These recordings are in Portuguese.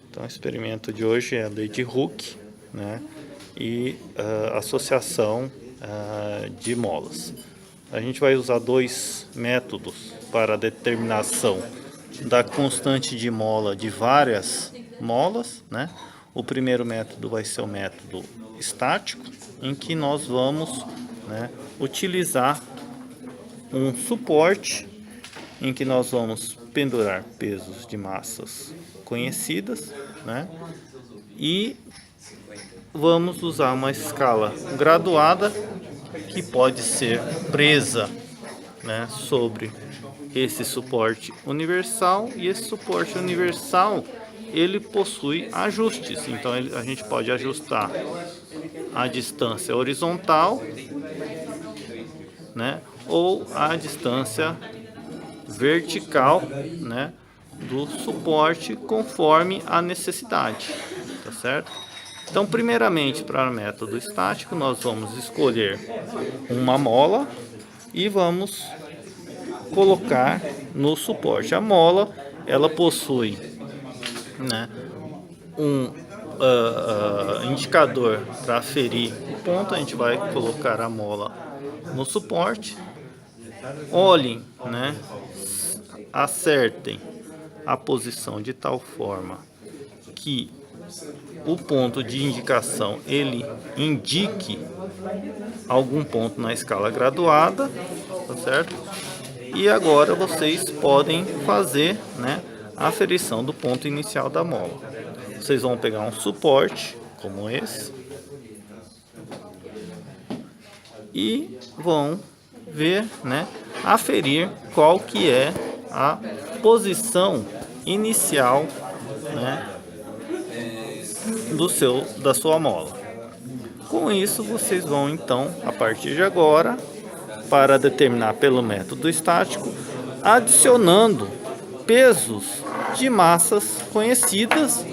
Então, o experimento de hoje é a lei de Hooke, né, e associação de molas. A gente vai usar dois métodos para a determinação da constante de mola de várias molas, né? O primeiro método vai ser o método estático, em que nós vamos, né, utilizar um suporte em que nós vamos pendurar pesos de massas conhecidas, né? E vamos usar uma escala graduada que pode ser presa, né, sobre esse suporte universal, e esse suporte universal ele possui ajustes. Então a gente pode ajustar a distância horizontal, né, ou a distância vertical, né, do suporte conforme a necessidade, tá certo? Então, primeiramente, para o método estático, nós vamos escolher uma mola e vamos colocar no suporte. A mola, ela possui, né, um indicador para aferir o ponto. A gente vai colocar a mola no suporte. Olhem, né, acertem a posição de tal forma que o ponto de indicação ele indique algum ponto na escala graduada, tá certo? E agora vocês podem fazer, né, a aferição do ponto inicial da mola. Vocês vão pegar um suporte como esse e vão ver, né, aferir qual que é a posição inicial, né, da sua mola. Com isso, vocês vão então, a partir de agora, para determinar pelo método estático, adicionando pesos de massas conhecidas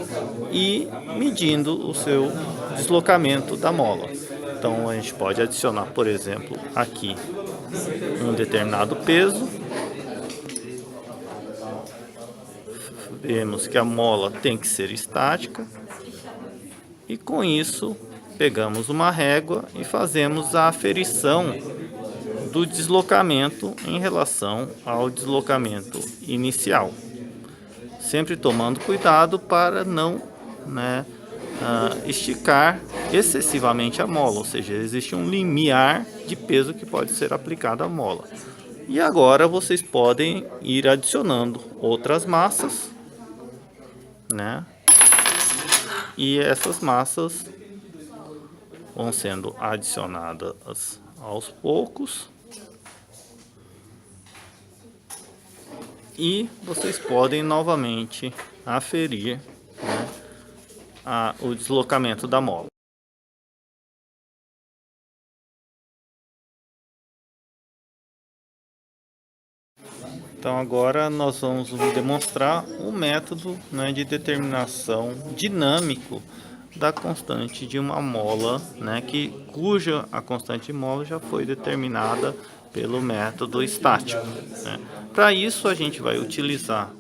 e medindo o seu deslocamento da mola. Então a gente pode adicionar, por exemplo, aqui um determinado peso. Vemos que a mola tem que ser estática. E com isso, pegamos uma régua e fazemos a aferição do deslocamento em relação ao deslocamento inicial. Sempre tomando cuidado para não, né, esticar excessivamente a mola, ou seja, existe um limiar de peso que pode ser aplicado à mola. E agora vocês podem ir adicionando outras massas, né? E essas massas vão sendo adicionadas aos poucos. E vocês podem novamente aferir, né, o deslocamento da mola. Então agora nós vamos demonstrar o método, né, de determinação dinâmico da constante de uma mola, né, cuja a constante de mola já foi determinada pelo método estático, né? Para isso a gente vai utilizar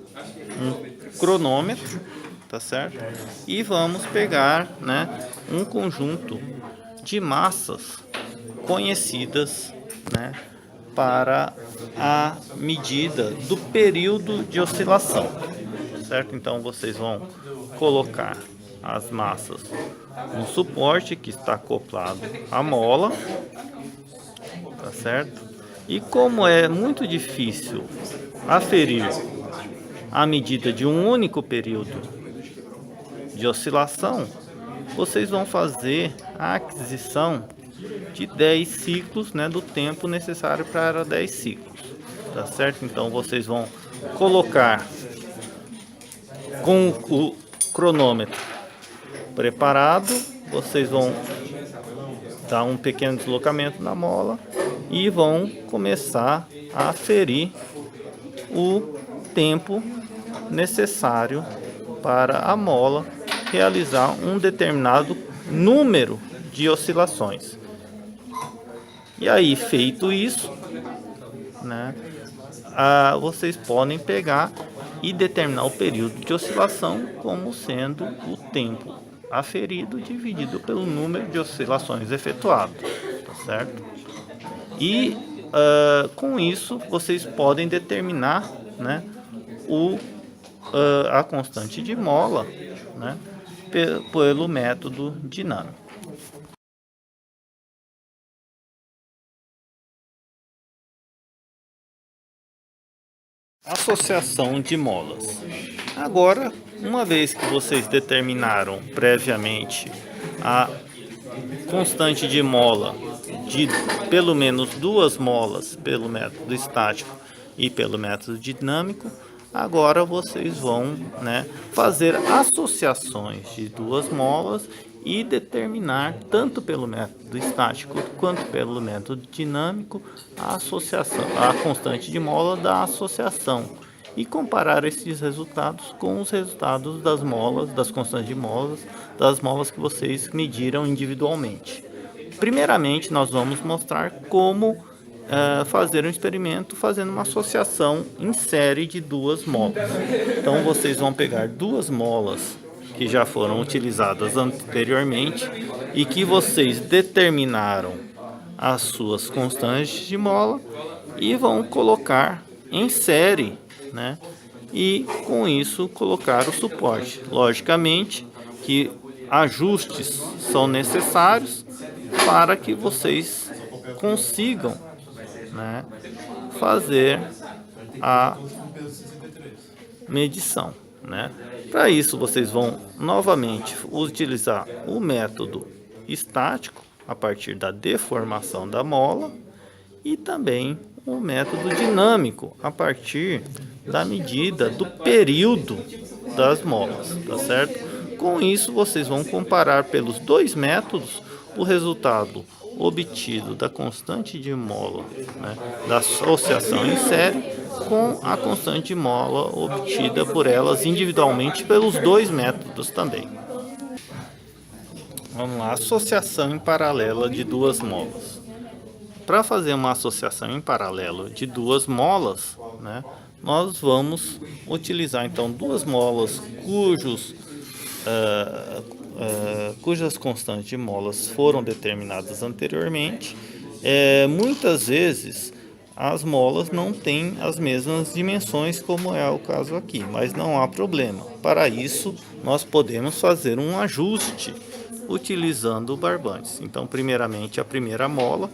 um cronômetro, tá certo? E vamos pegar, né, um conjunto de massas conhecidas, né, para a medida do período de oscilação, certo? Então vocês vão colocar as massas no suporte que está acoplado à mola, tá certo? E como é muito difícil aferir a medida de um único período de oscilação, vocês vão fazer a aquisição de 10 ciclos, né, do tempo necessário para 10 ciclos, tá certo? Então vocês vão colocar com o cronômetro preparado, vocês vão dar um pequeno deslocamento na mola e vão começar a aferir o tempo necessário para a mola realizar um determinado número de oscilações. E aí, feito isso, né, vocês podem pegar e determinar o período de oscilação como sendo o tempo aferido dividido pelo número de oscilações efetuadas, tá certo? E com isso vocês podem determinar, né, a constante de mola, né, pelo método dinâmico. Associação de molas. Agora, uma vez que vocês determinaram previamente a constante de mola de pelo menos 2 molas pelo método estático e pelo método dinâmico, agora vocês vão, né, fazer associações de 2 molas e determinar tanto pelo método estático quanto pelo método dinâmico a associação, a constante de mola da associação, e comparar esses resultados com os resultados das molas, das constantes de molas, das molas que vocês mediram individualmente. Primeiramente, nós vamos mostrar como fazer um experimento fazendo uma associação em série de 2 molas. Então, vocês vão pegar 2 molas que já foram utilizadas anteriormente e que vocês determinaram as suas constantes de mola e vão colocar em série, né? E com isso colocar o suporte. Logicamente que ajustes são necessários para que vocês consigam, né, fazer a medição, né? Para isso vocês vão novamente utilizar o método estático a partir da deformação da mola e também o método dinâmico a partir da medida do período das molas, tá certo? Com isso vocês vão comparar pelos 2 métodos o resultado obtido da constante de mola, né, da associação em série, com a constante de mola obtida por elas individualmente pelos 2 métodos também. Vamos lá, associação em paralela de 2 molas. Para fazer uma associação em paralelo de 2 molas, né, nós vamos utilizar então 2 molas cujas constantes de molas foram determinadas anteriormente. Muitas vezes as molas não têm as mesmas dimensões, como é o caso aqui, mas não há problema. Para isso, nós podemos fazer um ajuste utilizando barbantes. Então, primeiramente, a primeira mola.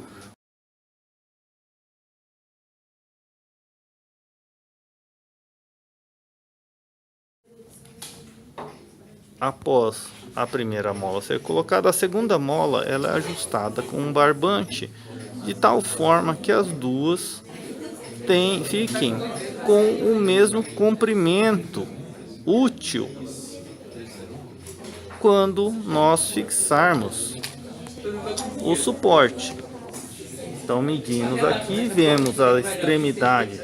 Após a primeira mola ser colocada, a segunda mola ela é ajustada com um barbante de tal forma que as duas fiquem com o mesmo comprimento útil quando nós fixarmos o suporte. Então medimos aqui, vemos a extremidade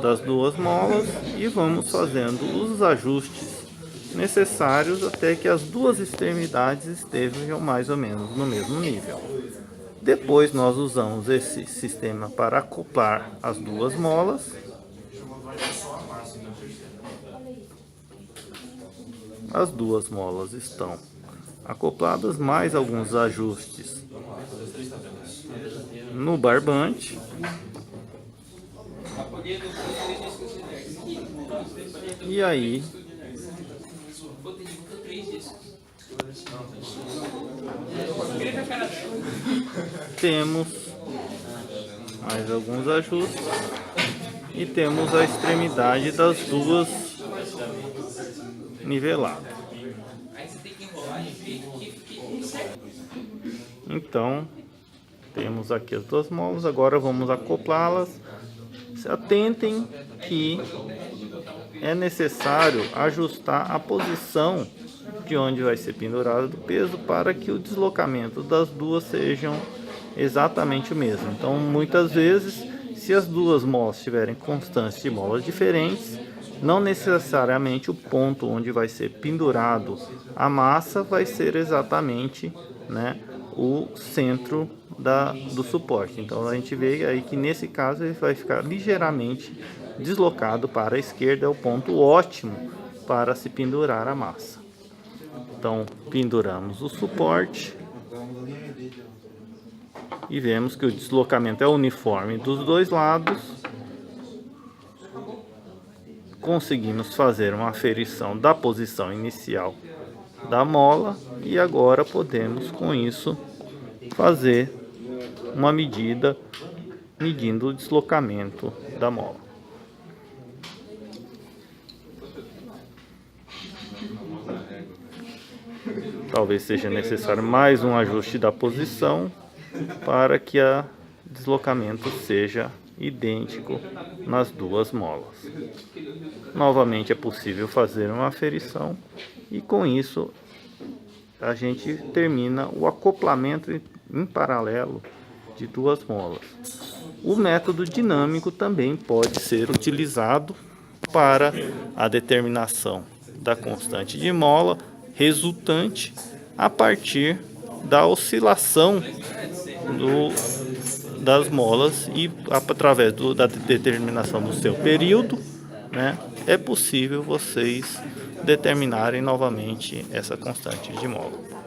das 2 molas e vamos fazendo os ajustes necessários até que as 2 extremidades estejam mais ou menos no mesmo nível. Depois nós usamos esse sistema para acoplar as 2 molas. As 2 molas estão acopladas, mais alguns ajustes no barbante. E aí temos mais alguns ajustes e temos a extremidade das 2 nivelada. Então temos aqui as 2 molas, agora vamos acoplá-las. Se atentem que é necessário ajustar a posição de onde vai ser pendurado o peso para que o deslocamento das 2 sejam exatamente o mesmo. Então, muitas vezes, se as 2 molas tiverem constâncias de molas diferentes, não necessariamente o ponto onde vai ser pendurado a massa vai ser exatamente, né, o centro do suporte. Então a gente vê aí que nesse caso ele vai ficar ligeiramente deslocado para a esquerda, é o ponto ótimo para se pendurar a massa. Então penduramos o suporte e vemos que o deslocamento é uniforme dos dois lados. Conseguimos fazer uma aferição da posição inicial da mola e agora podemos com isso fazer uma medida medindo o deslocamento da mola. Talvez seja necessário mais um ajuste da posição para que o deslocamento seja idêntico nas duas molas. Novamente é possível fazer uma aferição e com isso a gente termina o acoplamento em paralelo de duas molas. O método dinâmico também pode ser utilizado para a determinação da constante de mola resultante a partir da oscilação das molas e através da determinação do seu período, né, é possível vocês determinarem novamente essa constante de mola.